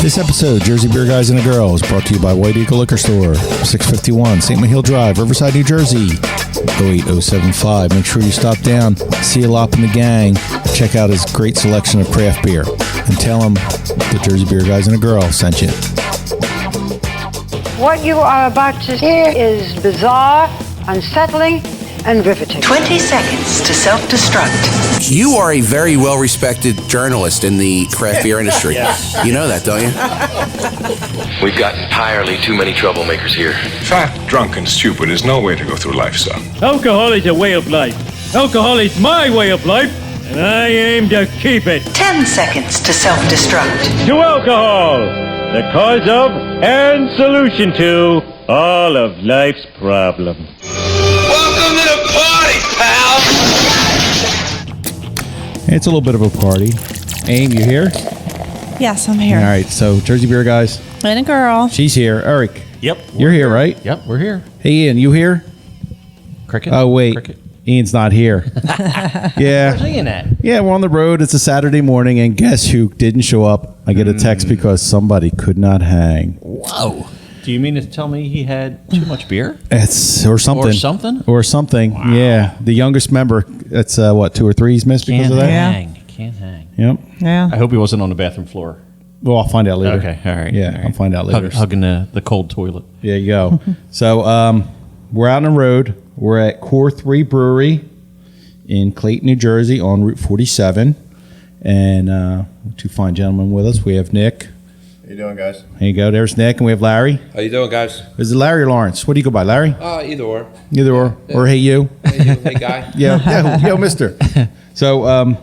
This episode, Jersey Beer Guys and the Girls, brought to you by White Eagle Liquor Store, 651 St. Mihiel Drive, Riverside, New Jersey, 08075. Make sure you stop down, see Alop and the gang, check out his great selection of craft beer, and tell him the Jersey Beer Guys and the Girls sent you. What you are about to hear is bizarre, unsettling, and riveting. 20 seconds to self-destruct. You are a very well-respected journalist in the craft beer industry. You know that, don't you? We've got entirely too many troublemakers here. Fat, drunk, and stupid is no way to go through life, son. Alcohol is a way of life. Alcohol is my way of life, and I aim to keep it. 10 seconds to self-destruct. To alcohol, the cause of and solution to all of life's problems. Welcome to the party, pal! It's a little bit of a party. Aim, you here? Yes, I'm here. All right, so Jersey Beer Guys. And a girl. She's here. Eric. Yep. You're here, right? Yep, we're here. Hey, Ian, you here? Cricket? Oh, wait. Cricket. Ian's not here. Yeah. Where's Ian at? Yeah, we're on the road. It's a Saturday morning, and guess who didn't show up? I get a text because somebody could not hang. Whoa. Do you mean to tell me he had too much beer? It's or something. Or something? Or something. Wow. Yeah. The youngest member, it's what, 2 or 3 he's missed because Can't of that? hang. Can't hang. Yep. Yeah. I hope he wasn't on the bathroom floor. Well, I'll find out later. Okay, all right. Yeah, all right. I'll find out later. Hugging the cold toilet. There you go. So we're out on the road. We're at Core3 Brewery in Clayton, New Jersey on Route 47. And 2 fine gentlemen with us. We have Nick. How you doing, guys? There you go. There's Nick. And we have Larry. How you doing, guys? Is it Larry or Lawrence? What do you go by, Larry? Either or. Either or. Yeah. Or hey, you. Hey, you, hey, guy. Yo, mister. So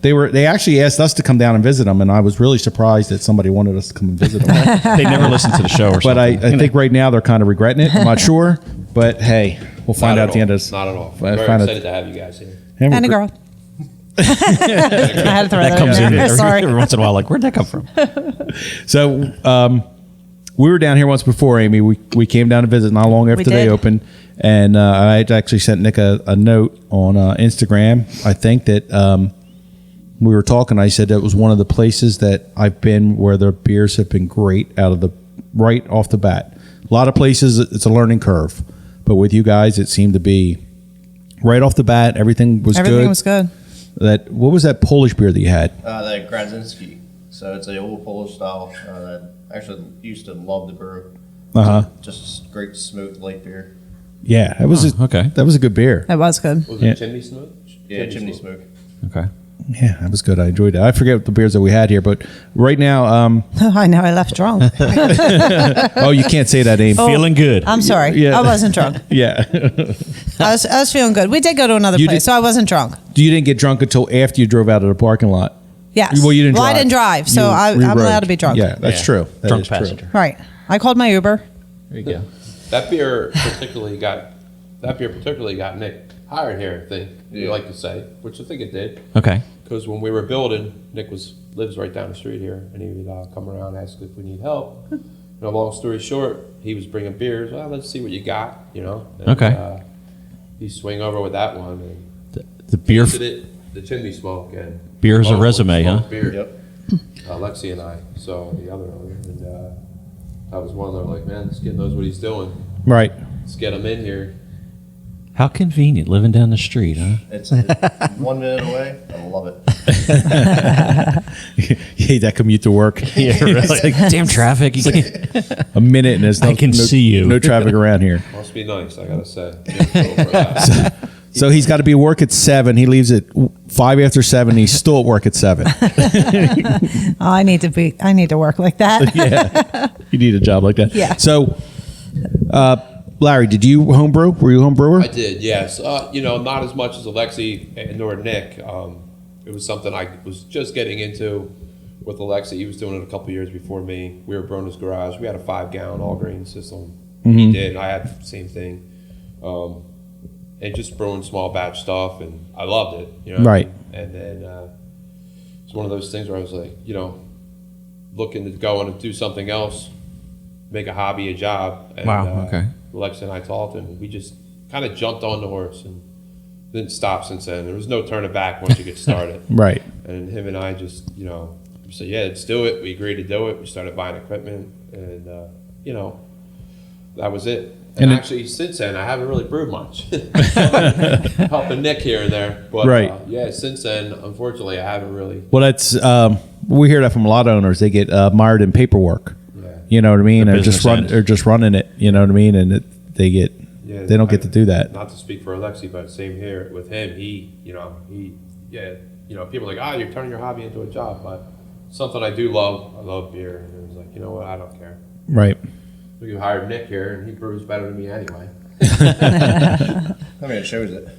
they actually asked us to come down and visit them, and I was really surprised that somebody wanted us to come and visit them. They never listened to the show or something. But I think right now they're kind of regretting it. I'm not sure. But hey, we'll find out at the end of this. Not at all. Find Very out- excited to have you guys here. And a girl. I had to throw that comes in Sorry. every once in a while. Like, where'd that come from? So we were down here once before, Amy. We came down to visit not long after they did. opened. And I had actually sent Nick a note on Instagram. I think that we were talking. I said that was one of the places that I've been where their beers have been great right off the bat. A lot of places, it's a learning curve. But with you guys, it seemed to be right off the bat. Everything was Everything good. was good. What was that Polish beer that you had? The Gradzinski. So it's a old Polish style that I actually used to love the brew. Just great, smooth, light beer. Yeah, that was okay. That was a good beer. It was good. Was Yeah. it chimney smoke? Yeah, chimney smoke. Okay. Yeah, that was good. I enjoyed it. I forget the beers that we had here, but right now, I know I left drunk. oh, you can't say that, Aim. Feeling good. I'm sorry. Yeah. I wasn't drunk. Yeah. I was feeling good. We did go to another You place, did- so I wasn't drunk. You didn't get drunk until after you drove out of the parking lot. Yes. Well, you didn't drive. I didn't drive, so You I'm rode. allowed to be drunk. Yeah, that's true. That Drunk is true. passenger. Right. I called my Uber. There you go. That beer particularly got Nick hired here, I think you like to say, which I think it did. Okay. Because when we were building, Nick lives right down the street here, and he would come around and ask if we need help. Long story short, he was bringing beers. Well, let's see what you got, And, Okay. he swing over with that one, and The beer the chimney smoke and Beer is a local resume, smoked huh? Beer. Yep. Lexi and I saw the other owner, and that was one of them. Like, man, this kid knows what he's doing. Right. Let's get him in here. How convenient living down the street, huh? It's 1 minute away. I love it. You hate that commute to work. Yeah, really. It's like, damn traffic. You can't- A minute and there's I can see you. No traffic around here. Must be nice, I gotta say. So he's got to be at work at 7. He leaves at 5 after 7. He's still at work at 7. I need to work like that. Yeah. You need a job like that. Yeah. So, Larry, did you homebrew? Were you a home brewer? I did, yes. Not as much as Alexi nor Nick. It was something I was just getting into with Alexi. He was doing it a couple years before me. We were brewing his garage. We had a 5-gallon all-grain system. He did. I had the same thing. And just brewing small batch stuff, and I loved it. Right. And then it's one of those things where I was like, looking to go and do something else, make a hobby a job. And, Wow, okay. Alexa and I talked, and we just kind of jumped on the horse and didn't stop since then. There was no turning back once you get started. Right. And him and I just, we said, yeah, let's do it. We agreed to do it. We started buying equipment, and you know, that was it. And actually, since then, I haven't really brewed much. Helping Nick here and there. But, right. Yeah, since then, unfortunately, I haven't really. Well, that's we hear that from a lot of owners. They get mired in paperwork. Yeah. You know what I mean? They're just running it. You know what I mean? And they don't get to do that. Not to speak for Alexi, but same here with him. People are like, you're turning your hobby into a job. But something I do love. I love beer. And it was like, you know what? I don't care. Right. We hired Nick here, and he brews better than me anyway. I mean, it shows it.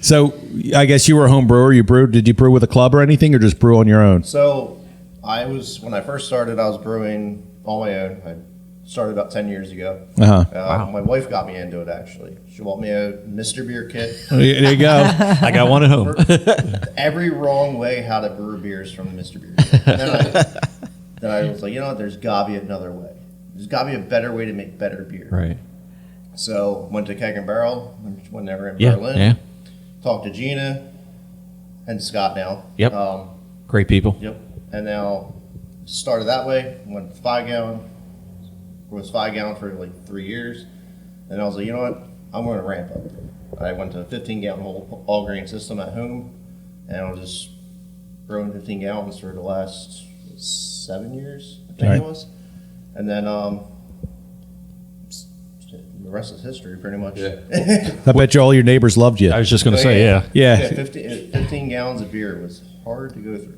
So, I guess you were a home brewer. You brewed. Did you brew with a club or anything, or just brew on your own? So, when I first started, I was brewing on my own. I started about 10 years ago. Wow. My wife got me into it, actually. She bought me a Mr. Beer kit. There you go. I got one at home. Every wrong way how to brew beers from the Mr. Beer kit. Then I was like, you know what? There's got to be another way. There's got to be a better way to make better beer. Right. So went to Keg and Barrel when they were in Berlin. Yeah. Talked to Gina and Scott now. Yep. Great people. Yep. And now started that way. Went 5 gallon. Was 5 gallon for like 3 years. And I was like, you know what? I'm going to ramp up. I went to a 15 gallon all grain system at home, and I was just brewing 15 gallons for the last 7 years, I think it was. And then the rest is history, pretty much. Yeah. I bet you all your neighbors loved you. I was just going to say, yeah. Yeah. 15 gallons of beer was hard to go through.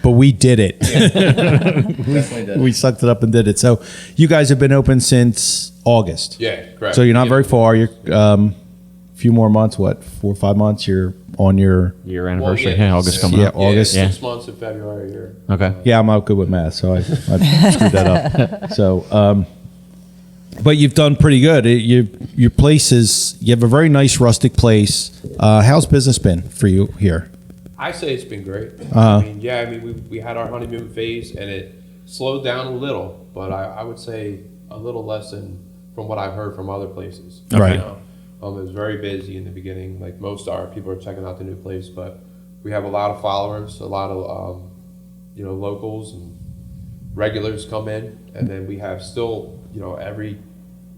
but we did it. Yeah. Definitely did. We sucked it up and did it. So you guys have been open since August. Yeah, correct. So you're not very far. You're a few more months. What, 4 or 5 months? You're on your year anniversary. Well, August coming up. August. 6 months in February here. Okay. Yeah, I'm not good with math, so I screwed that up. So, but you've done pretty good. Your place you have a very nice rustic place. How's business been for you here? I say it's been great. We had our honeymoon phase, and it slowed down a little, but I would say a little less than from what I've heard from other places. Right. You know? It was very busy in the beginning, like most are. People are checking out the new place, but we have a lot of followers, a lot of locals and regulars come in, and then we have still, every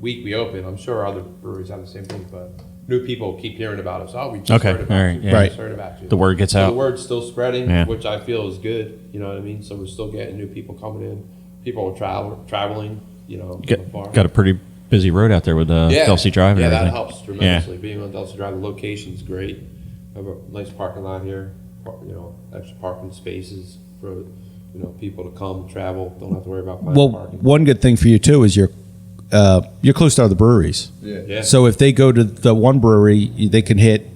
week we open. I'm sure other breweries have the same thing, but new people keep hearing about us. Oh, we just heard about you. Yeah. We just heard about you. The word gets out. The word's still spreading, Yeah. which I feel is good. You know what I mean? So we're still getting new people coming in. People are traveling. From far. Got a pretty busy road out there with Delsey Drive and everything. Yeah, that helps tremendously. Being on Delsey Drive, the location's great. We have a nice parking lot here. Extra parking spaces for people to come travel. Don't have to worry about finding parking. One good thing for you too is you're close to other breweries. Yeah. So if they go to the one brewery, they can hit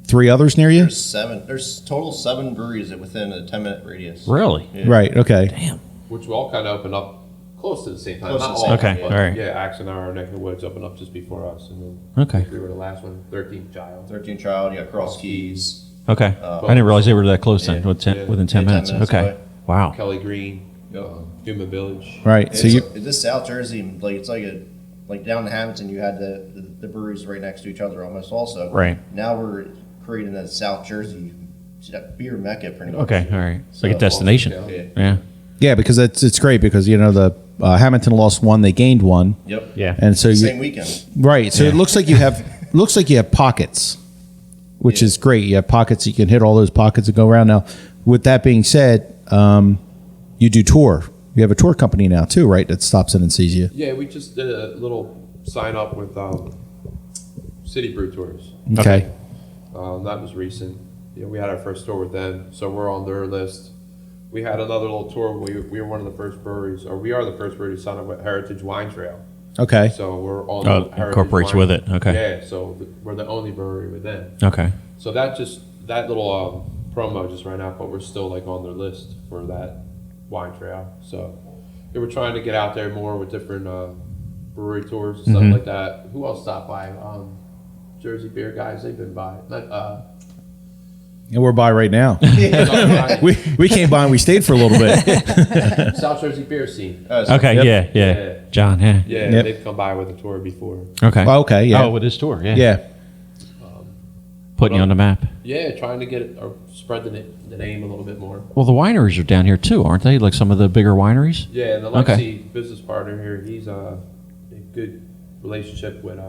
3 others near you. There's 7. There's total 7 breweries within a 10-minute radius. Really? Yeah. Right. Okay. Damn. Which we all kind of open up close to the same time. Close Not to the all, same time. Okay, but all right. Yeah, Axe and our neck of the woods opened up just before us, and then Okay. we were the last one. 13th Child. 13 Child. You got Cross Keys. Okay. I didn't realize they were that close then, within 10 minutes. 10 minutes Okay. away. Wow. Kelly Green, Yep. Human Village. Right. So This South Jersey, it's like down in Hamilton, you had the breweries right next to each other almost also. Right. Now we're creating a South Jersey beer mecca pretty much. Okay. All right. It's like a destination. Yeah. Yeah, because it's great because the Hamilton lost 1, they gained 1. Yep. Yeah. And so Same weekend. Right. So it looks like you have pockets, which is great. You have pockets, you can hit all those pockets and go around. Now, with that being said, you do tour. You have a tour company now too, right? That stops in and sees you. Yeah, we just did a little sign up with City Brew Tours. Okay. That was recent. We had our first tour with them, so we're on their list. We had another little tour. We were one of the first breweries, or we are the first brewery to sign up with Heritage Wine Trail. Okay. So we're on the Heritage incorporates Wine. with it. Okay. Yeah, so we're the only brewery with them. Okay. So that little promo just ran out, but we're still on their list for that wine trail. So we're trying to get out there more with different brewery tours and stuff like that. Who else stopped by? Jersey Beer guys, they've been by. And we're by right now. we came by and we stayed for a little bit. South Jersey Beer Scene. Okay. Yep. Yeah. John. Yeah. Yeah, they've come by with a tour before. Okay. Okay. Yeah. Oh, with his tour. Yeah. Yeah. Putting you on the map. Yeah, trying to get it, or spread the name a little bit more. Well, the wineries are down here too, aren't they? Like some of the bigger wineries? Yeah, and the Lexi business partner here, he's a good relationship with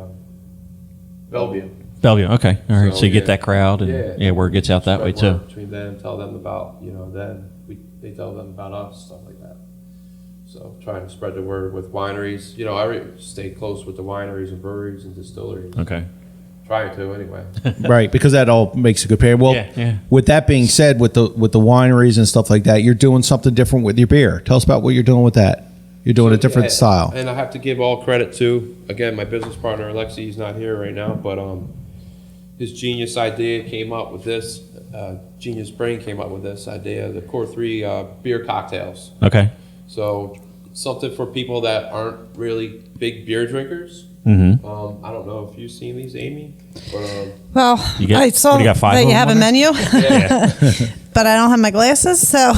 Bellevue. Bellevue, okay. All right. So you yeah. get that crowd and yeah, word gets out that way Spread too. word between them, tell them about, them. They tell them about us, stuff like that. So trying to spread the word with wineries. I stay close with the wineries and breweries and distilleries. Okay. Trying to anyway. Right, because that all makes a good pair. Well, Yeah. with that being said, with the wineries and stuff like that, you're doing something different with your beer. Tell us about what you're doing with that. You're doing a different style. And I have to give all credit to, again, my business partner, Alexi. He's not here right now, but his genius idea came up with this. Genius brain came up with this idea, the Core3 beer cocktails. Okay. So something for people that aren't really big beer drinkers. Mm-hmm. I don't know if you've seen these, Amy. But, Well, I saw what do you got, 5 that of you them have a on there? menu, but I don't have my glasses, so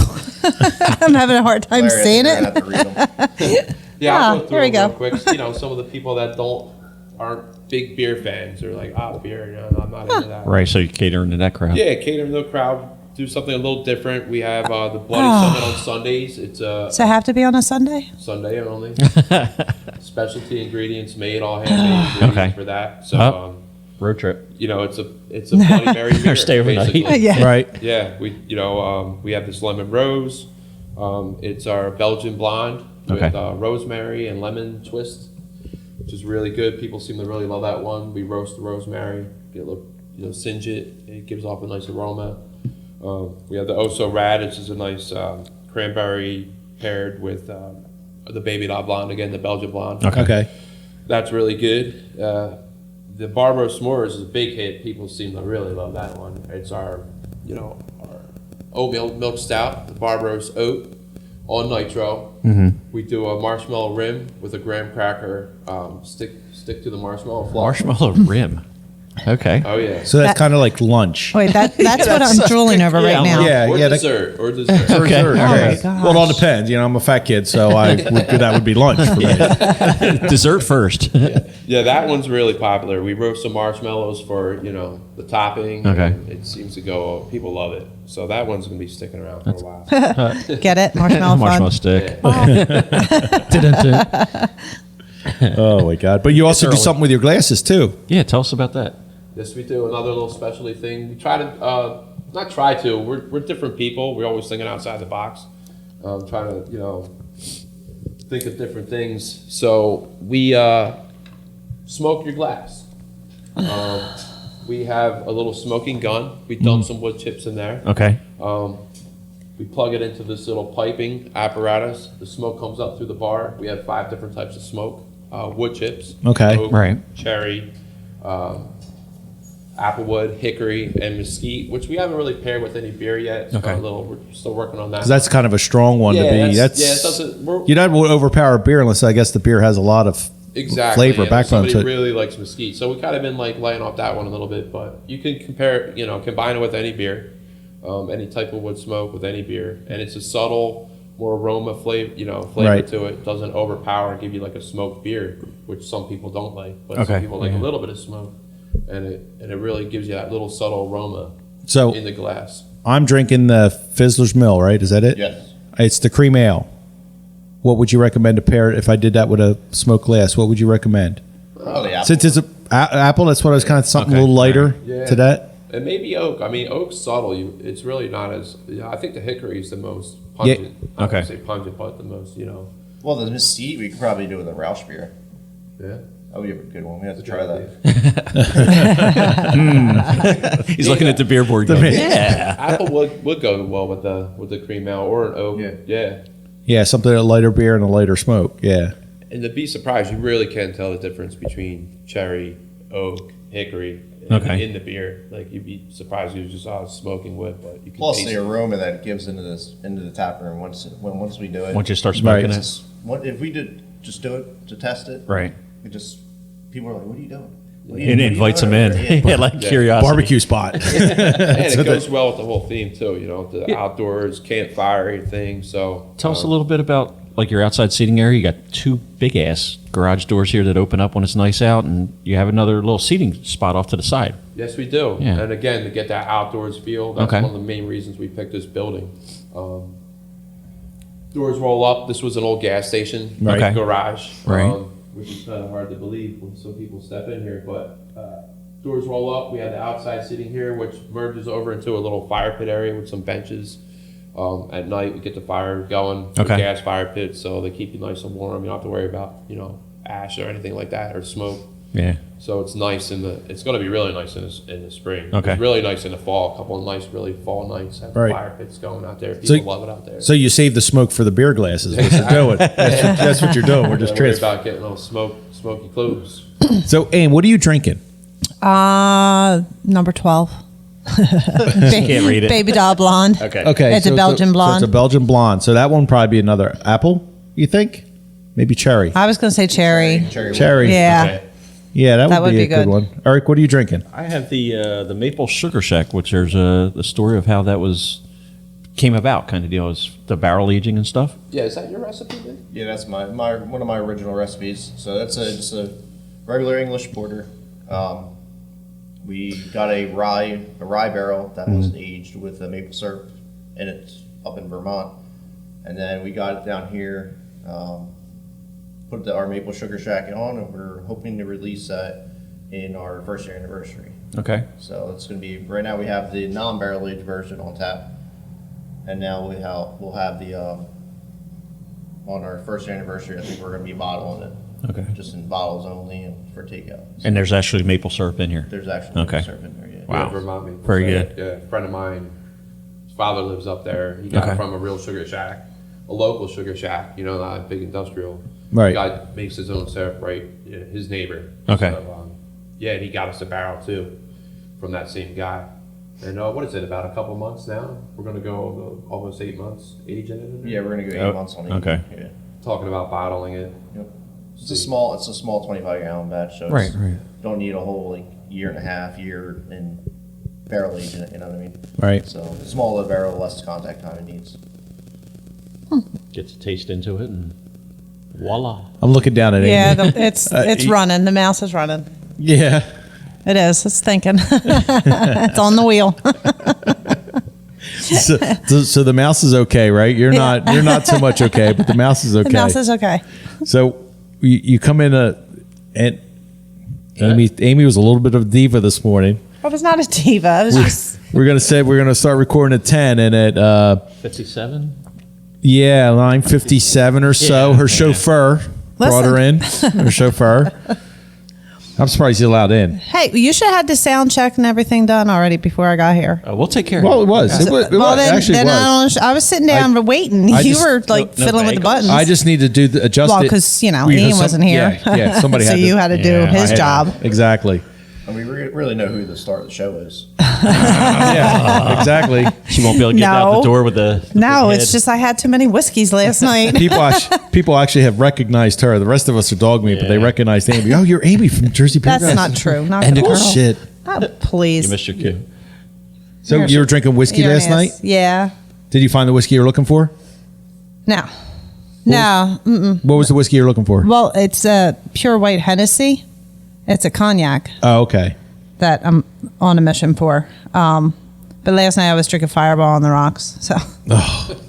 I'm having a hard time Larry, seeing you're gonna it. have to read 'em. yeah, I'll go through there we them go. real quick. Some of the people that aren't big beer fans are like, beer, I'm not into that. Right. So you cater into that crowd. Yeah, cater to the crowd. Do something a little different. We have the Bloody Summit on Sundays. It's So I have to be on a Sunday? Sunday only. Specialty ingredients made, all handmade ingredients for that. So, road trip. it's a Bloody Mary beer. Stay overnight. basically. Yeah. Right. Yeah, we have this lemon rose. It's our Belgian blonde with Okay. rosemary and lemon twist, which is really good. People seem to really love that one. We roast the rosemary, get a little, singe it. It gives off a nice aroma. We have the Oso Rad, which is a nice cranberry paired with the Baby La Blonde, again, the Belgian blonde. Okay. That's really good. The Barbaro S'mores is a big hit. People seem to really love that one. It's our oatmeal milk stout, the Barbaro's Oat, on nitro. Mm-hmm. We do a marshmallow rim with a graham cracker. Stick to the marshmallow flour. Marshmallow rim. Okay. Oh yeah. So that's kind of like lunch. Wait, that's what I'm drooling over right now. Yeah, Or yeah. dessert. Or dessert. For Okay. dessert, All yeah. right. gosh. Well, it all depends. I'm a fat kid, so that would be lunch for me. Dessert first. Yeah, that one's really popular. We roast some marshmallows for, the topping. Okay. And it seems to go, people love it. So that one's going to be sticking around for a while. Get it? Marshmallow Marshmallow fun. stick. Oh my God! But you also do something with your glasses too. Yeah, tell us about that. Yes, we do. Another little specialty thing. We try to, not try to, we're different people. We're always thinking outside the box. Trying to, think of different things. So we smoke your glass. We have a little smoking gun. We dump some wood chips in there. Okay. We plug it into this little piping apparatus. The smoke comes up through the bar. We have 5 different types of smoke. Wood chips. Okay. Oak, Right. Cherry, applewood, hickory, and mesquite, which we haven't really paired with any beer yet. It's Okay. we're still working on that. 'Cause that's kind of a strong one to be. it That's doesn't. you don't overpower beer unless I guess the beer has a lot of flavor backbone Somebody to it. really likes mesquite, so we kind of been laying off that one a little bit. But you can compare, combine it with any beer, any type of wood smoke with any beer, and it's a subtle, more aroma flavor, Right. to it. Doesn't overpower and give you like a smoked beer, which some people don't like, but Okay, some people like yeah. a little bit of smoke, and it really gives you that little subtle aroma So in the glass. I'm drinking the Fizzler's Mill, right? Is that it? Yes. It's the cream ale. What would you recommend to pair it if I did that with a smoked glass? What would you recommend? Oh, the apple. Since it's apple, that's what I was kind of something Okay. a little lighter Yeah. to that. And maybe oak. I mean, oak's subtle. It's really not as. I think the hickory is the most pungent. I Okay. wouldn't say pungent, but the most. Well, the mesquite we could probably do with a Roush beer. Yeah. That would be a good one. We have to try that. He's looking at the beer board going, yeah. Apple would go well with the cream ale or an oak. Yeah. Yeah, something a lighter beer and a lighter smoke. Yeah. And to be surprised, you really can tell the difference between cherry, oak, hickory Okay. in the beer. Like you'd be surprised you just saw smoking wood, but you can Plus taste the it. aroma that it gives into the tap room once we do it. Once you start smoking Right. it. What if we did just do it to test it? Right. It just people are like, "What are you doing?" It invites them in. Yeah, like curiosity. Barbecue spot. And it goes well with the whole theme too. The outdoors campfire thing. So Tell us a little bit about like your outside seating area, you got 2 big ass garage doors here that open up when it's nice out, and you have another little seating spot off to the side. Yes, we do. Yeah. And again, to get that outdoors feel, that's Okay. one of the main reasons we picked this building. Doors roll up. This was an old gas station Okay. garage, Right. which is kind of hard to believe when some people step in here. But doors roll up. We have the outside seating here, which merges over into a little fire pit area with some benches. At night, we get the fire going, the Okay. gas fire pit, so they keep you nice and warm. You don't have to worry about ash or anything like that or smoke. Yeah. So it's nice it's going to be really nice in the spring. Okay. It's really nice in the fall. A couple of nice, really fall nights. Have Right. fire pits going out there. People love it out there. So you save the smoke for the beer glasses. What you're doing. That's what you're doing. We're just Don't worry transferring. about getting all smoky clothes. So, Aim, what are you drinking? Number 12. Can't read it. Baby doll blonde. Okay. Okay, It's a Belgian blonde. So it's a Belgian blonde. So that one probably be another apple. You think? Maybe cherry. I was going to say cherry. Cherry. Yeah. Okay. Yeah, that would be a good good. one. Eric, what are you drinking? I have the Maple Sugar Shack, which there's the story of how that came about, kind of deal. Is the barrel aging and stuff. Yeah, is that your recipe, Vic? Yeah, that's my one of my original recipes. So that's just a regular English porter. We got a rye barrel that was aged with a maple syrup in it up in Vermont, and then we got it down here. Put our Maple Sugar Shack on, and we're hoping to release that in our first year anniversary. Okay. So it's going to be right now. We have the non-barrel aged version on tap, and now we'll have the on our first year anniversary. I think we're going to be bottling it. Okay. Just in bottles only and for takeout. So And there's actually maple syrup in here. there's actually Okay. syrup in there. Yeah. Wow. Yeah, Vermont maple Very syrup. good. Yeah, a friend of mine, his father lives up there. He got Okay. it from a real sugar shack, a local sugar shack, not a big industrial. Right. The guy makes his own syrup, right? Yeah, his neighbor. Okay. So, yeah, and he got us a barrel too from that same guy. And what is it, about a couple months now? We're going to go almost 8 months aging it in there? Yeah, we're going to go 8 months on it. Okay. Yeah. Talking about bottling it. Yep. It's a small 25-gallon batch, so Right, right. don't need a whole year and a half in barrel aging it. You know what I mean? Right. So smaller barrel, less contact time it needs. Gets a taste into it, and voila. I'm looking down at Amy. Yeah, it's running. The mouse is running. Yeah. It is. It's thinking. It's on the wheel. So the mouse is okay, right? You're not so much okay, but the mouse is okay. The mouse is okay. So you come in and Amy was a little bit of a diva this morning. I was not a diva. I was just. We're gonna start recording at 10, and at 57. 9:57 or so, Yeah. her chauffeur brought her in. Her chauffeur. I'm surprised he's allowed in. Hey, you should have had the sound check and everything done already before I got here. We'll take care Well, of it was. It was. It was. Actually, it was. I was sitting down waiting. I You just- were like no fiddling with the bagels? buttons. I just need to do adjust Well, it. 'cause, Ian some- wasn't here. Yeah, somebody So had to. you had to do his I had- job. Exactly. And we really know who the star of the show is. Yeah, exactly. She won't be able to get out No. the door with the. No, big it's head. just I had too many whiskeys last night. People actually have recognized her. The rest of us are dog meat, but they Yeah. recognized Amy. Oh, you're Amy from Jersey Beer That's Guys. not true. Not And the girl. bullshit. Oh, please. You missed your cue. So you were drinking whiskey You're an last ass. night? Yeah. Did you find the whiskey you're looking for? No. No. Mm-mm. What was the whiskey you're looking for? Well, it's a pure white Hennessy. It's a cognac Oh, okay. that I'm on a mission for. But last night I was drinking Fireball on the rocks. So,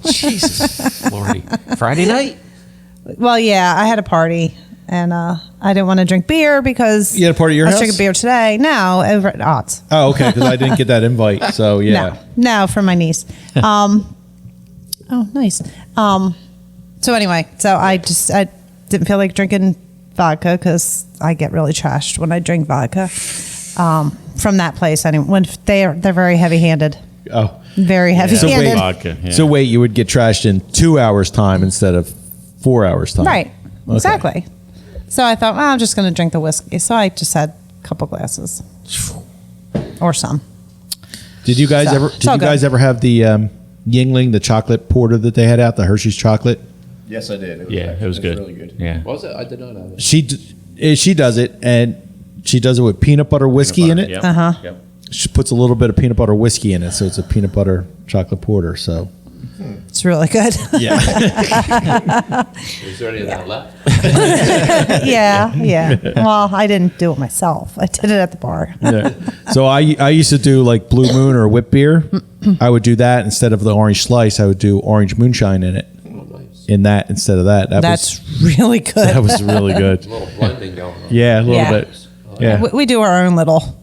Jesus, Lordy. Friday night. well, yeah, I had a party and I didn't want to drink beer because You had a party at your I was house? drinking beer today. No, over at Ott's. Oh, okay. Because I didn't get that invite. So yeah. No, for my niece. Oh, nice. So anyway, I didn't feel like drinking vodka because I get really trashed when I drink vodka. From that place, anyway, when they're very heavy-handed, Oh. very heavy-handed. Vodka. Yeah. So wait, you would get trashed in 2 hours time instead of 4 hours time. Right, Okay. exactly. So I thought, I'm just going to drink the whiskey. So I just had a couple glasses, or some. Did you guys So, ever? it's Did all you guys good. ever have the Yingling, the chocolate porter that they had out, the Hershey's chocolate? Yes, I did. Yeah, it was good. Really good. Yeah. What was it? I did not have it. She does it, and she does it with peanut butter whiskey in it. Yep. Yep. She puts a little bit of peanut butter whiskey in it, so it's a peanut butter chocolate porter. So It's really good. Yeah. Is there any of that left? yeah. Well, I didn't do it myself. I did it at the bar. Yeah. So I used to do like Blue Moon or whip beer. I would do that instead of the orange slice. I would do orange moonshine in it. Oh, nice. In that instead of that. That's really good. That was really good. A little blending going on. Yeah, a little bit. Yeah. We do our own little.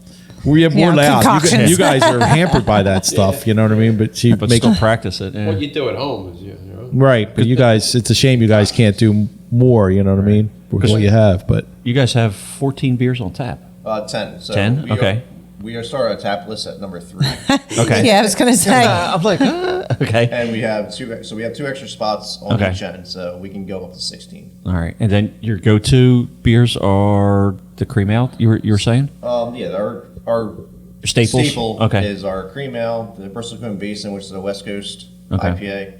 We have more loud. concoctions. You guys are hampered by that stuff. You know what I mean? But she But makes still practice it. Yeah. What you do at home is, you know. right. But you guys, it's a shame you guys can't do more. You know what I mean? With what you have, but You guys have 14 beers on tap. 10. So 10? We Okay. We are starting a tap list at number 3. Okay. Yeah, I was going to say. I'm like, okay. And we have two extra spots on Okay. each end, so we can go up to 16. All right. And then your go-to beers are the cream ale, you were saying? Yeah, our Staples? staple Okay. is our cream ale, the Bristol Cone Basin, which is a West Coast Okay. IPA,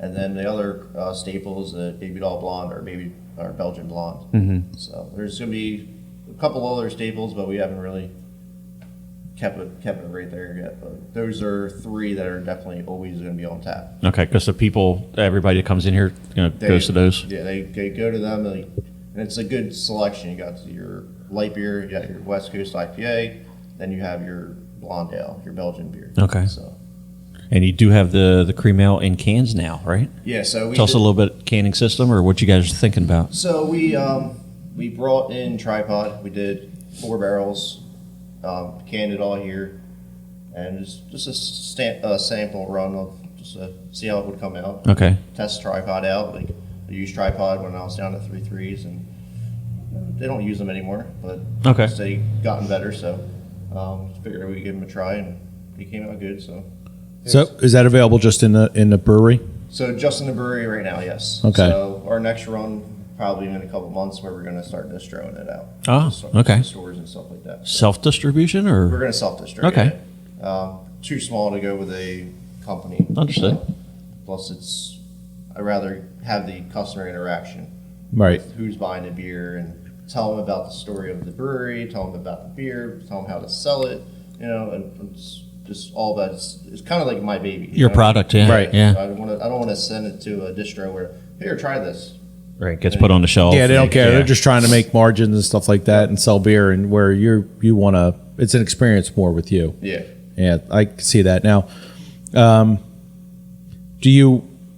and then the other staple is the Baby Doll Blonde or Belgian Blonde. Mm-hmm. So there's going to be a couple other staples, but we haven't really kept it right there yet. But those are 3 that are definitely always going to be on tap. Okay, because everybody that comes in here goes to those. Yeah, they go to them, and it's a good selection. You got your light beer, you got your West Coast IPA, then you have your blonde ale, your Belgian beer. Okay. So And you do have the cream ale in cans now, right? yeah, so Tell us a little bit canning system or what you guys are thinking about. So we brought in tripod. We did 4 barrels, canned it all here, and just a sample run of just to see how it would come out. Okay. Test tripod out. Like I used tripod when I was down to 3.3s, and they don't use them anymore, but Okay. they gotten better. So figured we'd give them a try, and they came out good. So is that available just in the brewery? So just in the brewery right now, yes. Okay. So our next run probably in a couple months where we're going to start distroing it out. Oh, okay. Stores and stuff like that. Self-distribution We're or? going to self-distribute Okay. it. Too small to go with a company. Understood. Plus, I'd rather have the customer interaction. Right. With who's buying the beer and tell them about the story of the brewery, tell them about the beer, tell them how to sell it. And it's just all that. It's kind of like my baby. Your product, yeah. Right. Yeah. I don't want to send it to a distro where here, try this. Right. Gets put on the shelf. Yeah, they don't care. Yeah. They're just trying to make margins and stuff like that and sell beer. And where you want to, it's an experience more with you. Yeah. Yeah, I can see that. Now,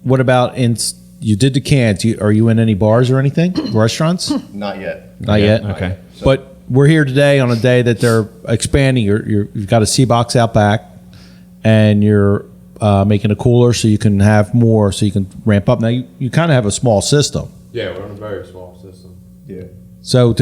what about you did the cans? Are you in any bars or anything? Restaurants? Not yet. Not yet? Okay. So- But we're here today on a day that they're expanding. You've got a C box out back, and you're making a cooler so you can have more, so you can ramp up. Now, you kind of have a small system. Yeah, we're in a very small system. Yeah. So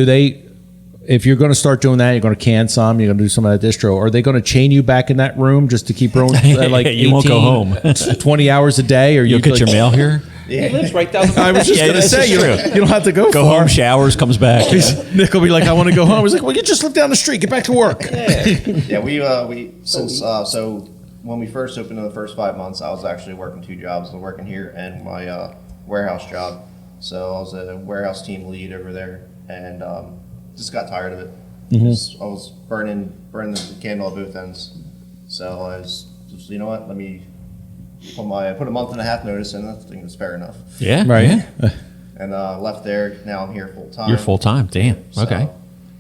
if you're going to start doing that, you're going to can some, you're going to do some of that distro. Are they going to chain you back in that room just to keep rolling like You won't go home. 20 hours a day? Or You'll get your mail here? He lives right down the I was just Yeah, going to this say, is you true. don't have to go Go far. home, showers, comes back. Nick will be like, I want to go home. I was like, well, you just live down the street. Get back to work. Yeah, we since so when we first opened in the first 5 months, I was actually working 2 jobs. I was working here and my warehouse job. So I was a warehouse team lead over there, and just got tired of it. I was burning the candle at both ends. So I was just, you know what? Let me put a month and a half notice in. I think it's fair enough. Yeah. Right. Yeah. And left there. Now I'm here full time. You're full time. Damn. So Okay.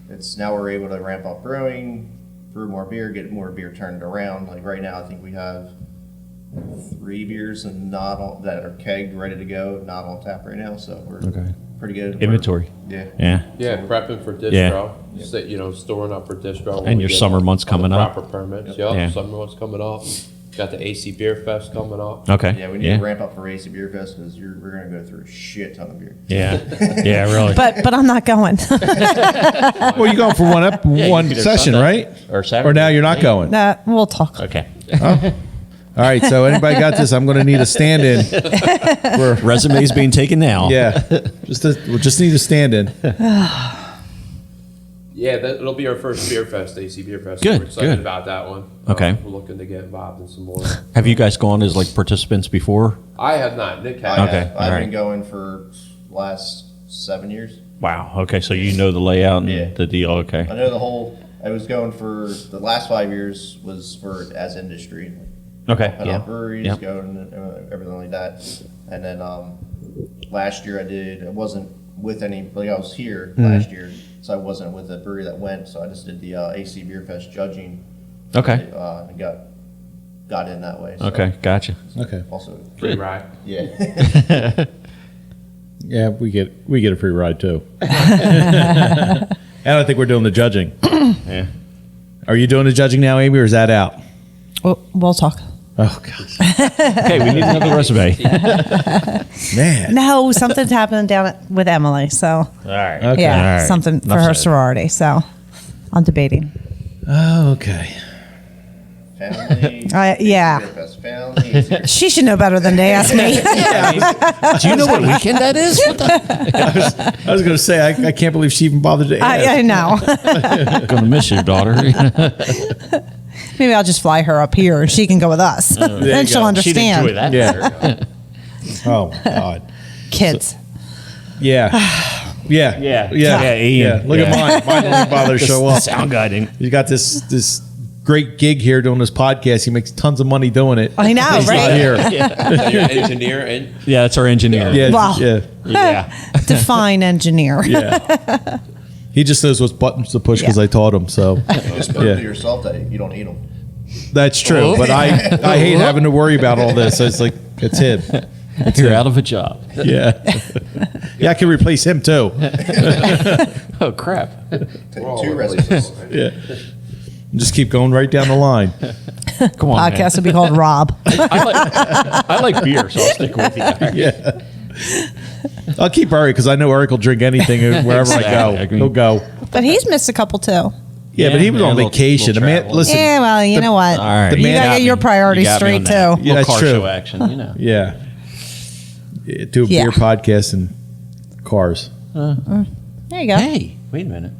It's now we're able to ramp up brewing, brew more beer, get more beer turned around. Like right now, I think we have 3 beers and that are kegged, ready to go, not on tap right now. So we're pretty good. Inventory. Yeah. Yeah. Yeah, prepping for distro. Yeah. Storing up for distro. when And we your get summer months all the coming up. Proper permits. Yeah. Yep, summer months coming up. Got the AC Beer Fest coming up. Okay. Yeah, we need to ramp up for AC Beer Fest because we're going to go through a shit ton of beer. Yeah. Yeah, really. But I'm not going. Well, you're going for one either session, Sunday right? or Saturday. Or now you're not going. Nah, we'll talk. Okay. All right. So anybody got this? I'm going to need a stand-in. Resumes being taken now. Yeah. We'll just need a stand-in. Yeah, it'll be our first Beer Fest, AC Beer Fest. Good, We're excited good. about that one. Okay. We're looking to get involved in some more. Have you guys gone as like participants before? I have not. Nick has. Okay. I've all been right. going for last 7 years. Wow. Okay. So you know the layout and Yeah. the deal. Okay. I know I was going for the last 5 years was for as industry. Okay, helping yeah. out breweries, Yep. going and everything like that. And then last year I wasn't with any, like I was here last year, so I wasn't with the brewery that went, so I just did the AC Beer Fest judging. Okay. And got in that way. So Okay, gotcha. Okay. Also, Free ride. yeah. Yeah, we get a free ride too. I don't think we're doing the judging. Yeah. Are you doing the judging now, Amy, or is that out? We'll talk. Oh God, Okay, we need another resume. man. No, something's happening with Emily. So All right. Okay. yeah, All right. something for Enough her said. sorority. So I'm debating. Oh, okay. Family. Yeah. Beer Fest, family. AC Beer She should know better than to ask me. Do you know what weekend that is? What the? I was going to say I can't believe she even bothered to ask. I know. Gonna miss your daughter. Maybe I'll just fly her up here and she can go with us. Then you she'll go. She'd understand. enjoy that. Yeah. Oh my God. Kids. Yeah. Yeah. Yeah. Yeah. Ian. Look at mine. Mine doesn't bother to show up. Sound guiding. He's got this great gig here doing this podcast. He makes tons of money doing it. I know, He's right? not here. So you're an engineer and Yeah, that's our engineer. Yeah. Wow. Yeah. Yeah. Define engineer. Yeah. He just knows what buttons to push because Yeah. I taught him. So Just prove Yeah. to yourself that you don't need them. that's true. But I hate having to worry about all this. So it's like it's him. You're out of a job. Yeah. Yeah, I can replace him too. Oh crap. we're all Two replaceable. resumes. Yeah. Just keep going right down the line. Come on. Podcast Man. will be called Rob. I like beer, so I'll stick with you. Yeah. I'll keep Eric because I know Eric will drink anything wherever I go. Exactly. He'll go. But he's missed a couple too. Yeah, but he was Yeah, on little- vacation. little The man, travel. listen. Yeah, well, you know what? All right. The You man gotta got get your priorities straight too. Yeah, Little that's car true. show action, you know. Yeah. Do a Yeah. beer podcast and cars. There you go. Hey, wait a minute.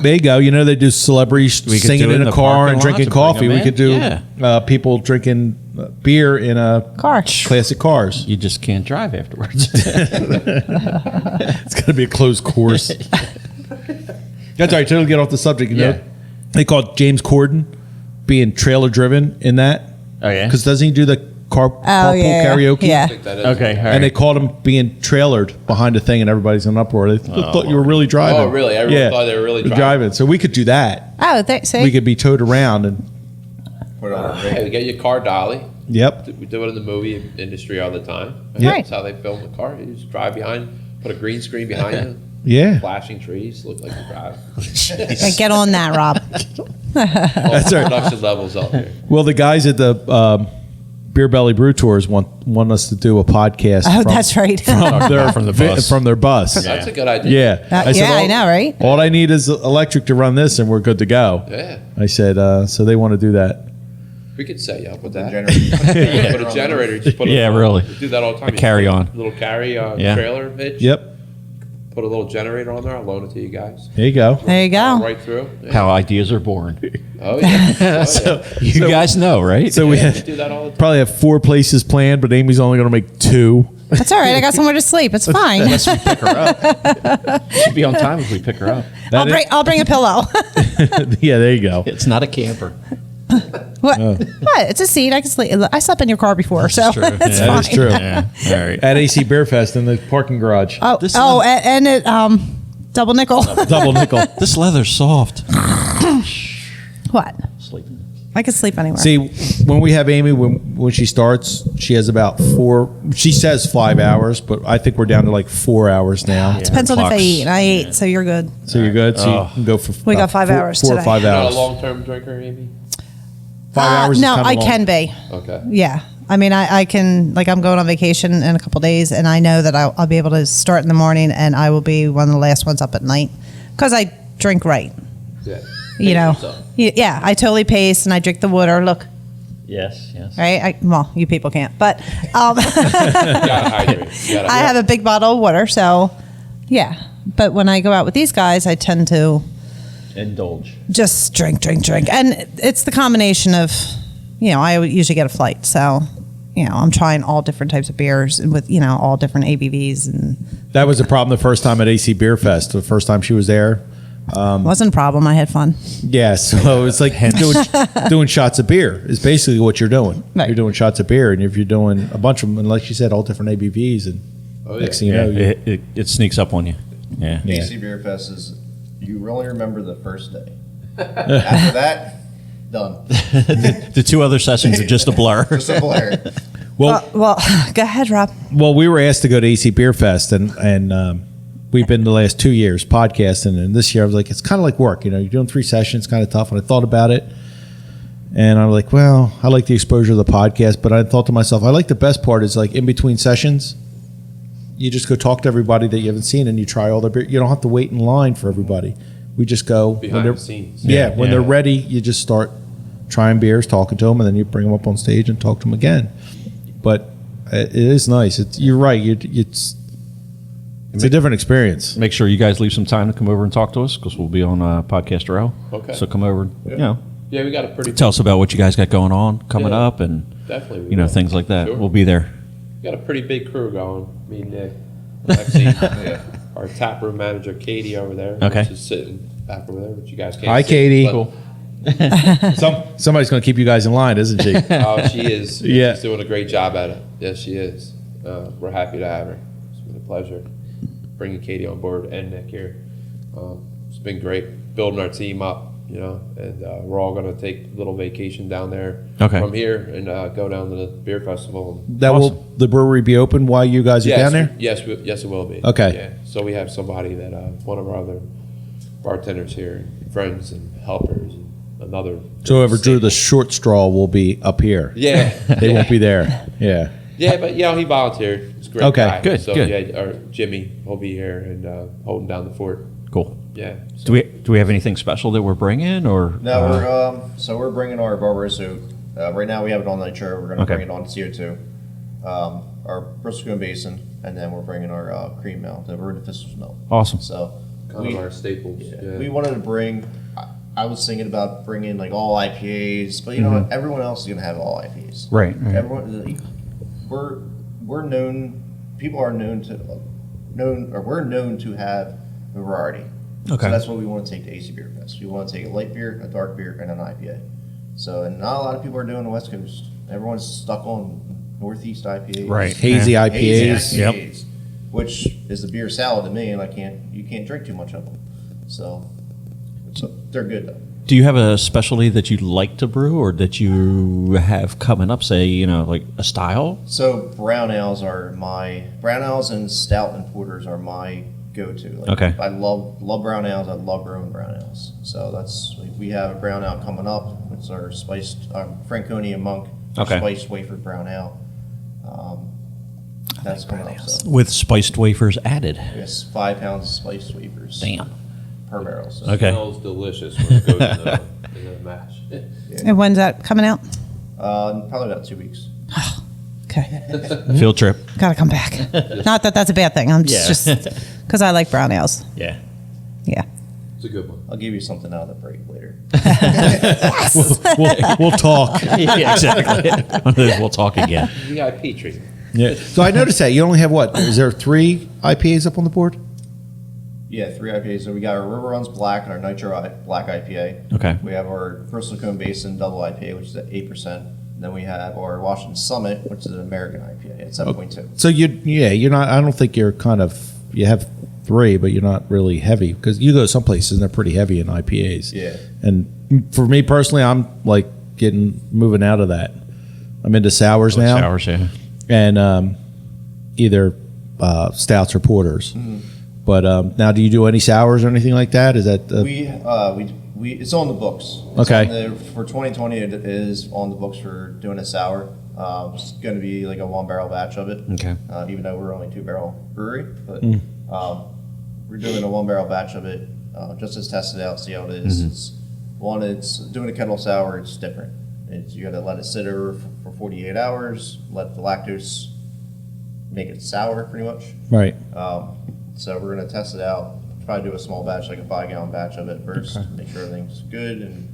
There you go. You know they do celebrities We could singing do it in in a the car parking and lot drinking to bring coffee. them We could do in. people drinking beer in a Car. classic cars. You just can't drive afterwards. It's going to be a closed course. That's all right. To get off the subject, you know, Yeah. they called James Corden being trailer driven in that. Oh, yeah? Because doesn't he do the carpool yeah. karaoke? Yeah. I think that is Okay, all right. And they called him being trailered behind a thing, and everybody's in an uproar. They thought you were really driving. Oh, really? Everyone thought they were really driving. So we could do that. Oh, see? We could be towed around, and Put it on a Hey, rig. get your car dolly. yep, We do it in the movie industry all the time. Yeah. That's how they film the car. You just drive behind, put a green screen behind you, yeah. flashing trees, look like you're driving. Yeah, get on that, Rob. That's right. Production levels up here. Well, the guys at the Beer Belly Brew Tours want us to do a podcast. Oh, that's right. From the bus. From their bus. That's a good idea. Yeah, I know, right? All I need is electric to run this, and we're good to go. Yeah. I said, so they want to do that. We could set you up with that. Generator. Put a generator. Just put Yeah, a, really. We do that all the time. A You carry-on. put a little carry Yeah. trailer hitch. Yep, Put a little generator on there. I'll loan it to you guys. there you go. There you go. Right through. Yeah. How ideas are born. Oh yeah. Oh, yeah. You guys know, right? So we We have, do that all the time. probably have 4 places planned, but Amy's only going to make 2. That's all right. I got somewhere to sleep. It's fine. Unless we pick her up. She'd be on time if we pick her up. I'll bring a pillow. Yeah, there you go. It's not a camper. What? What? It's a seat. I can sleep. I slept in your car before, so true. it's Yeah, fine. That is true. Yeah. All right. At AC Beer Fest in the parking garage. And it double nickel. Double nickel. This leather's soft. What? Sleeping. I can sleep anywhere. See, when we have Amy, when she starts, she has about 4. She says 5 hours, but I think we're down to like 4 hours now. Depends on if I clocks. eat. I ate, so you're good. So you're good. So you can go for. We got about 5 hours 4 or today. 5 You're not hours. a long-term drinker, Amy. 5 hours. No, is kinda I long. can be. Okay. Yeah. I mean, I can, like, I'm going on vacation in a couple days, and I know that I'll be able to start in the morning, and I will be one of the last ones up at night because I drink right. Yeah. You know, yourself. yeah, I totally pace and I drink the water. Look, Yes, yes. right? Well, you people can't, but You gotta hydrate. You gotta, I have a big bottle of water, so yeah. But when I go out with these guys, I tend to Indulge. just drink, and it's the combination of, I usually get a flight, so I'm trying all different types of beers and with all different ABVs and That was the problem the first time at AC Beer Fest. The first time she was there, Wasn't a problem. I had fun. Yeah, so it's like doing shots of beer is basically what you're doing. Right. You're doing shots of beer, and if you're doing a bunch of them, and like you said, all different ABVs, and next thing you know, it sneaks up on you. Yeah. AC Beer Fest is, you only remember the first day. After that, done. The 2 other sessions are just a blur. Just a blur. Well, go ahead, Rob. Well, we were asked to go to AC Beer Fest, and we've been the last 2 years podcasting, and this year I was like, it's kind of like work. You're doing 3 sessions, kind of tough. And I thought about it, and I'm like, well, I like the exposure of the podcast, but I thought to myself, I like the best part is like in between sessions, you just go talk to everybody that you haven't seen, and you try all their beer. You don't have to wait in line for everybody. We just go behind the scenes. When they're ready, you just start trying beers, talking to them, and then you bring them up on stage and talk to them again. But it is nice. You're right. It's a different experience. Make sure you guys leave some time to come over and talk to us because we'll be on Podcast Row. Okay. So come over, Yeah, we got a pretty. tell us about what you guys got going on coming up and Definitely. things like that. Sure. We'll be there. We got a pretty big crew going. Me, Nick, Lexi, our taproom manager Katie over there. Okay. She's sitting back over there, but you guys can't. Hi, see, Katie. but- Cool. Somebody's going to keep you guys in line, isn't she? Oh, she is. Yeah. She's doing a great job at it. Yes, she is. We're happy to have her. It's been a pleasure bringing Katie on board and Nick here. It's been great building our team up, and we're all going to take a little vacation down there from here and go down to the beer festival. Will the brewery be open while you guys are down there? Yes, it will be. Okay. Yeah. So we have somebody that one of our other bartenders here, friends and helpers, and another. So whoever drew the short straw will be up here. Yeah. They won't be there. Yeah. Yeah, but he volunteered. He's a great Okay, guy. good, So good. yeah, our Jimmy will be here and holding down the fort. Cool. Yeah. Do we have anything special that we're bringing or? No, we're bringing our Barbarossa. Right now we have it on Nitro. We're going to bring it on CO2. Our Bristol Cone Basin, and then we're bringing our cream ale, the Fisher's milk. Awesome. So Kind of our staples. Yeah. we wanted to bring. I was thinking about bringing like all IPAs, but you know what? Everyone else is going to have all IPAs. Right. Everyone, we're known. People are known to we're known to have a variety. Okay. So that's what we want to take to AC Beer Fest. We want to take a light beer, a dark beer, and an IPA. So, and not a lot of people are doing the West Coast. Everyone's stuck on Northeast IPAs. Right. Hazy IPAs. Hazy Yep. IPAs, which is the beer salad to me, and you can't drink too much of them. So they're good though. Do you have a specialty that you like to brew or that you have coming up, say, like a style? So brown ales and stout and porters are my go-to. Okay. I love brown ales. I love brewing brown ales. So we have a brown ale coming up. It's our spiced Franconia Monk spiced wafer brown ale. That's coming up. So. With spiced wafers added. Yes, 5 pounds of spiced wafers. Damn. Per barrel. So. Okay. It smells delicious when it goes in the mash. And when's that coming out? Probably about 2 weeks. Okay. Field trip. Gotta come back. Not that that's a bad thing. I'm Yeah. just because I like brown ales. Yeah. Yeah. It's a good one. I'll give you something out of the break later. We'll talk. Yeah, exactly. One of those, we'll talk again. VIP treatment. Yeah. So I noticed that you only have what? Is there 3 IPAs up on the board? Yeah, 3 IPAs. So we got our River Runs Black and our Nitro Black IPA. Okay. We have our Bristol Cone Basin Double IPA, which is at 8%. And then we have our Washington Summit, which is an American IPA at 7.2. So you're not. I don't think you're you have 3, but you're not really heavy because you go some places and they're pretty heavy in IPAs. Yeah. And for me personally, I'm like moving out of that. I'm into sours now. Sours, yeah. And either stouts or porters. But now, do you do any sours or anything like that? Is that We it's on the books. Okay. For 2020, it is on the books for doing a sour. It's going to be like a 1-barrel batch of it. Okay. Even though we're only 2-barrel brewery, but we're doing a 1-barrel batch of it just to test it out, see how it is. It's doing a kettle sour. It's different. You got to let it sit over for 48 hours. Let the lactose make it sour, pretty much. right? So we're going to test it out. Probably do a small batch, like a 5-gallon batch of it first, make sure everything's good, and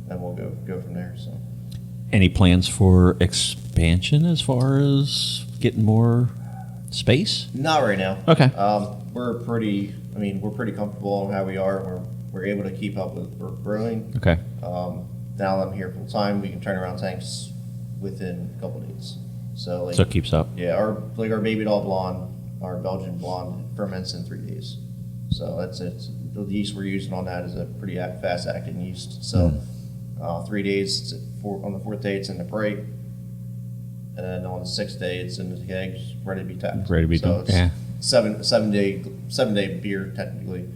then we'll go from there. So, Any plans for expansion as far as getting more space? not right now. Okay. We're pretty comfortable on how we are. we're able to keep up with brewing. Okay. Now that I'm here full time, we can turn around tanks within a couple days. So like, So it keeps up. yeah, our baby doll blonde, our Belgian blonde ferments in 3 days. So the yeast we're using on that is a pretty fast acting yeast. So 3 days, on the 4th day it's in the break, and then on the 6th day it's in the kegs, ready to be tapped. Ready to be so done. Yeah. seven day beer technically,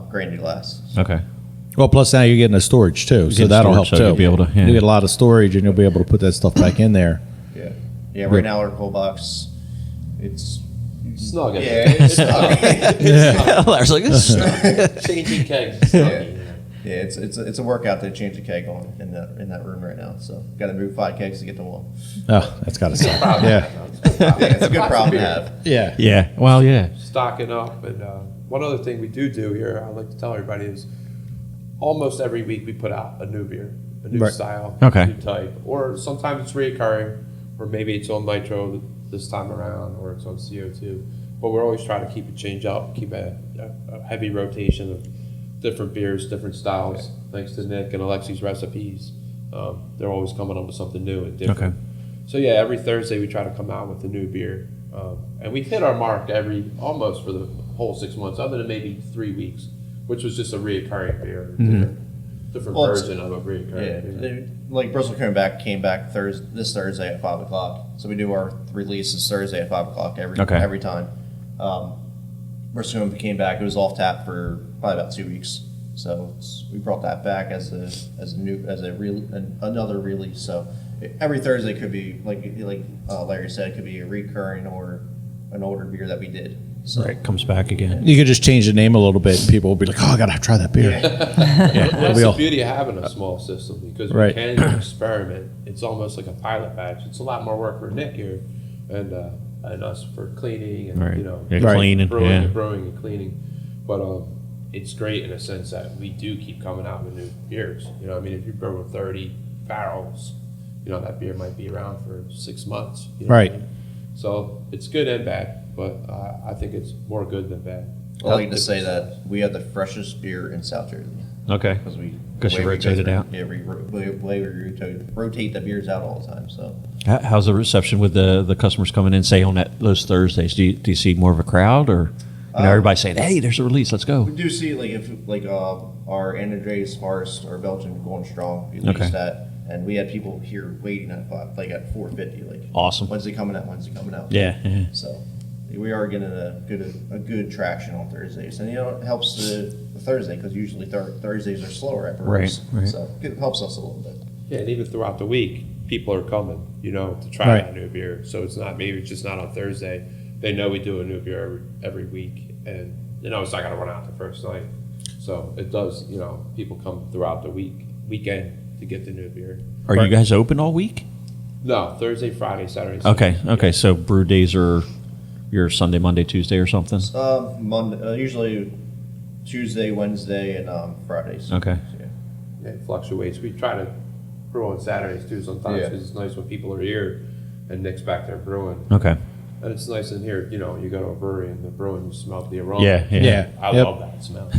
grandy glass. Okay. Well, plus now you're getting a storage too, so getting that'll storage, help so too. you'll be able to, yeah. You get a lot of storage, and you'll be able to put that stuff back in there. Yeah. Right now our cold box, it's Snug. yeah, it's snug. Larry's like, this is Changing kegs. Snug. Yeah, it's a workout to change the keg on in that room right now. So got to move 5 kegs to get to 1. Oh, that's got to suck. Yeah. Yeah, it's a good problem to have. Yeah. Yeah. Well, yeah. Stocking up. And one other thing we do here, I like to tell everybody, is almost every week we put out a new beer, a new Right. style, Okay. a new type. Or sometimes it's reoccurring, or maybe it's on nitro this time around, or it's on CO2. But we're always trying to keep it change up, keep a heavy rotation of different beers, different styles. Thanks to Nick and Alexi's recipes, they're always coming up with something new and different. Okay. So yeah, every Thursday we try to come out with a new beer, and we've hit our mark almost for the whole 6 months, other than maybe 3 weeks, which was just a reoccurring beer, different Well, it's- version of a reoccurring beer. Like Bristol came back this Thursday at 5 o'clock. So we do our releases Thursday at 5 o'clock every time. Bristol came back. It was off tap for probably about 2 weeks. So we brought that back as another release. So every Thursday could be like Larry said, could be a recurring or an older beer that we did. So Right. Comes back again. You could just change the name a little bit, and people will be like, "Oh, I gotta try that beer." That's we the all- beauty of having a small system, because Right. we can experiment. It's almost like a pilot batch. It's a lot more work for Nick here, and us for cleaning and Right. Yeah, Right. cleaning. brewing Yeah. and brewing and cleaning. But it's great in a sense that we do keep coming out with new beers. You know, I mean, if you're brewing 30 barrels, that beer might be around for 6 months. You know what I Right. mean? So it's good and bad, but I think it's more good than bad. I like to say that we have the freshest beer in South Jersey Okay. because you the way we rotate it out. Yeah, we rotate the beers out all the time. So How's the reception with the customers coming in, say, on those Thursdays? Do you see more of a crowd, or everybody saying, hey, there's a release, let's go? we do see our Andres Farce, our Belgian going strong. We Okay. released that. And we had people here waiting at 4:50. Awesome. When's it coming out? When's it coming out? Yeah. So we are getting a good traction on Thursdays, and it helps the Thursday because usually Thursdays are slower at brewers. Right. So it helps us a little bit. Yeah, and even throughout the week, people are coming, to try Right. out a new beer. So it's it's just not on Thursday. They know we do a new beer every week, and it's not going to run out the first night. So it does, people come throughout the weekend to get the new beer. Are you guys open all week? No, Thursday, Friday, Saturday, Sunday. Okay. So brew days are your Sunday, Monday, Tuesday, or something? Monday, usually Tuesday, Wednesday, and Fridays. Okay. Yeah. Yeah, it fluctuates. We try to brew on Saturdays too sometimes Yeah. because it's nice when people are here and Nick's back there brewing. Okay. And it's nice in here, you go to a brewery and the brewing, you smell the aroma. Yeah. I Yep. love that smell.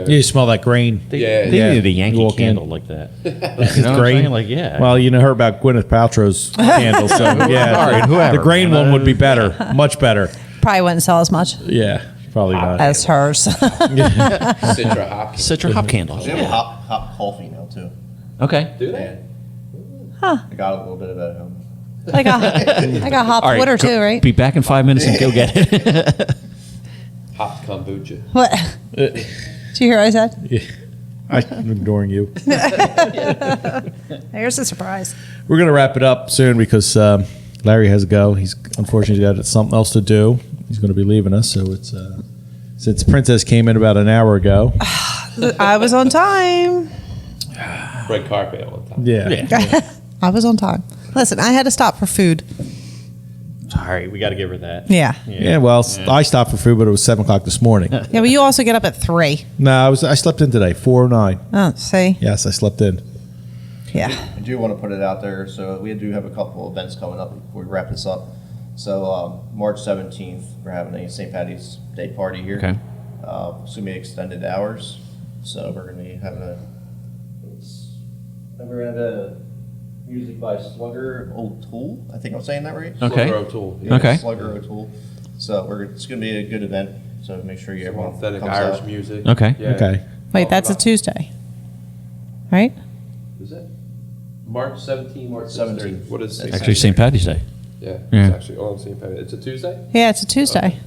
You smell that grain. They Yeah. needed a You Yankee walk in. candle like that. It's You know what I'm grain. saying? Like, yeah. Well, heard about Gwyneth Paltrow's candle, so yeah. All right, whoever. The grain one would be better, much better. Probably wouldn't sell as much Yeah, probably not. as hers. Citra hop. Citra hop candles. They have hot coffee now too. Okay. Do they? I got a little bit of that at home. I got hot All right, Twitter go- too, right? Be back in 5 minutes and go get it. Hot kombucha. What? Did you hear what I said? I'm ignoring you. Here's a surprise. We're going to wrap it up soon because Larry has to go. He's unfortunately got something else to do. He's going to be leaving us. So it's since Princess came in about an hour ago. I was on time. Red carpet all the time. Yeah. I was on time. Listen, I had to stop for food. All right, we got to give her that. Yeah. Yeah. Well, I stopped for food, but it was 7:00 this morning. Yeah, but you also get up at 3. No, I slept in today, 4:09. Oh, see? Yes, I slept in. Yeah. I do want to put it out there. So we do have a couple events coming up before we wrap this up. So March 17th, we're having a St. Patty's Day party here. Okay. It's going to be extended hours. So we're going to be having we're going to have a music by Slugger O'Toole. I think I'm saying that right. Okay. Slugger O'Toole. Yeah, Okay. Slugger O'Toole. So it's going to be a good event. So make sure you Some everyone authentic comes Irish out. music. Okay. Yeah. Okay. Wait, that's a Tuesday, right? Is it? March 17th, March 17th. 17th. What is it? Actually, St. Patty's Day. Yeah, Yeah. it's actually on St. Patty's. It's a Tuesday? Yeah, it's a Tuesday.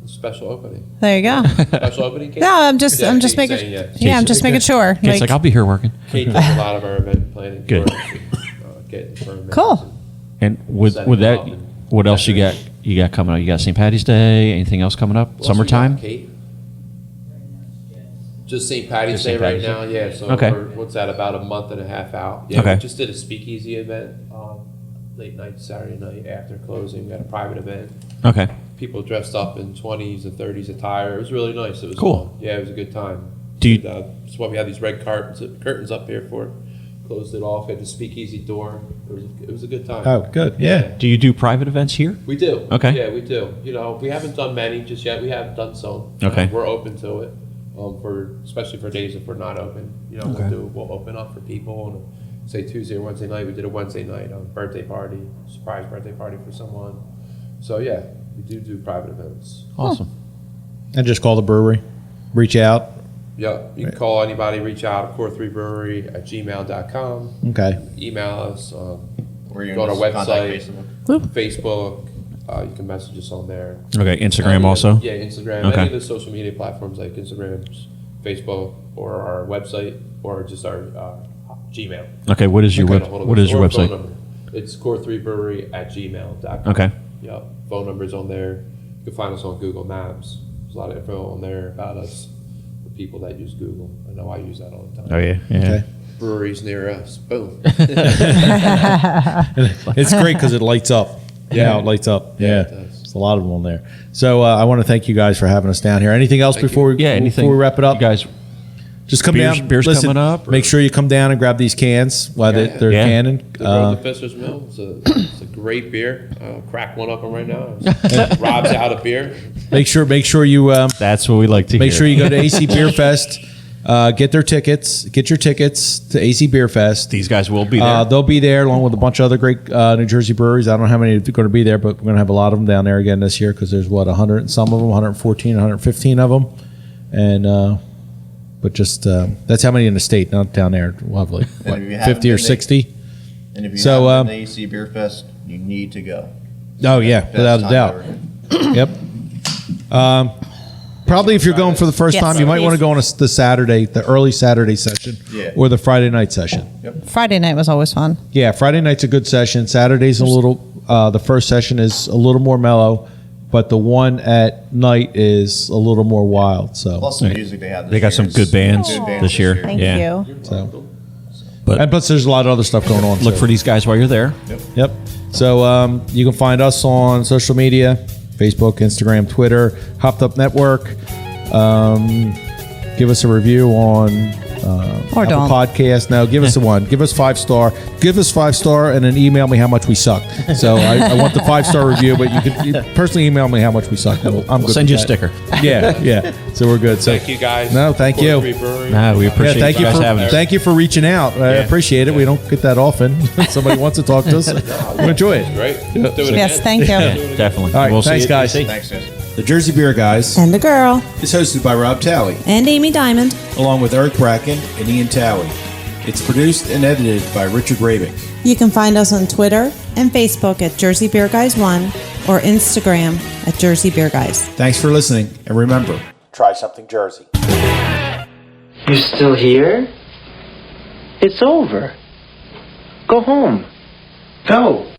Special opening. There you go. Special opening, Kate? No, I'm just Kate's making. saying yes. Yeah, I'm just making sure. Kate's like, I'll be here working. Kate does a lot of our event planning. Good. For, getting permits Cool. And with that, what else you got? You got coming up? You got St. Patty's Day. Anything else coming up? What else we Summertime. got, Kate? Just St. Patty's Just Day St. right Patty's now, Day. yeah. So Okay. what's that, about a month and a half out? Yeah, Okay. we just did a speakeasy event, late night, Saturday night after closing. We had a private event. Okay. People dressed up in 20s and 30s attire. It was really nice. It was Cool. fun. Yeah, it was a good time. Do you- That's why we had these red curtains up here for. Closed it off. Had the speakeasy door. It was a good time. Oh, good. Yeah. Do you do private events here? We do. Okay. Yeah, we do. You know, we haven't done many just yet. We have done some. Okay. We're open to it. Especially for days if we're not open. You know, Okay. we'll open up for people on say Tuesday or Wednesday night. We did a Wednesday night birthday party, surprise birthday party for someone. So yeah, we do private events. Awesome. And just call the brewery. Reach out. Yeah, you can call anybody, reach out, Core3 Brewery at gmail.com. Okay. Email us. Or you Go on our can just contact website, Facebook. You can message us on there. Okay. Instagram also. Yeah, Instagram. Okay. Any of the social media platforms like Instagram, Facebook, or our website, or just our Gmail. Okay. What is your Get web? a hold of What us, is your or phone website? number. It's Core3Brewery at gmail.com. Okay. Yep. Phone number's on there. You can find us on Google Maps. There's a lot of info on there about us. The people that use Google. I know I use that all the time. Oh yeah. Yeah. Okay. Breweries near us. Boom. It's great because it lights up. Yeah, it lights up. Yeah, Yeah. it does. There's a lot of them on there. So I want to thank you guys for having us down here. Anything else Thank before we, Yeah. Anything? before we wrap it up? You guys. Just come Beers- down. beers coming up, Make sure you come down and grab these cans while Yeah. they're Yeah. canning. The Road to Fisher's Mill. It's a great beer. I'll crack one up right now. Rob's out of beer. Make sure you That's what we like to hear. make sure you go to AC Beer Fest. Get their tickets. Get your tickets to AC Beer Fest. These guys will be there. They'll be there along with a bunch of other great New Jersey breweries. I don't know how many are going to be there, but we're going to have a lot of them down there again this year because there's 100 and some of them, 114, 115 of them, and but just that's how many in the state, not down there. We'll have like what, And if you haven't 50 or been, 60. And if you So, haven't been to AC Beer Fest, you need to go. Oh yeah, Best without a time doubt. ever. Yep. Probably if you're going for the first Yes. time, you might want to go on the Saturday, the early Saturday session, Yeah. or the Friday night session. Friday night was always fun. Yeah, Friday night's a good session. Saturday's a little. The first session is a little more mellow, but the one at night is a little more wild. So, Plus the music they had. They got some good bands this year. Thank Yeah. you. so But and plus there's a lot of other stuff going on. look too. for these guys while you're there. Yep. So you can find us on social media: Facebook, Instagram, Twitter, Hopped Up Network. Give us a review on Or Apple don't. Podcast. No, give us a one. Give us 5-star. Give us 5-star, and then email me how much we suck. So I want the 5-star review, but you can personally email me how much we suck. I'm We'll good send with you a that. sticker. Yeah, yeah. So we're good. So Thank you guys. No, thank you. Core3 Brewery. Nah, we appreciate thank you you guys for having us. thank you for reaching out. I appreciate it. We don't get that often. Somebody wants to talk to us. We enjoy it. Great. Do it again. Yes, thank you. Yeah, definitely. All right, We'll see thanks, you- guys. see- Thanks, guys. The Jersey Beer Guys And the girl. is hosted by Rob Talley, And Amy Diamond. along with Eric Bracken and Ian Talley. It's produced and edited by Richard Raving. You can find us on Twitter and Facebook at Jersey Beer Guys 1 or Instagram at Jersey Beer Guys. Thanks for listening, and remember, try something Jersey. You still here? It's over. Go home. Go.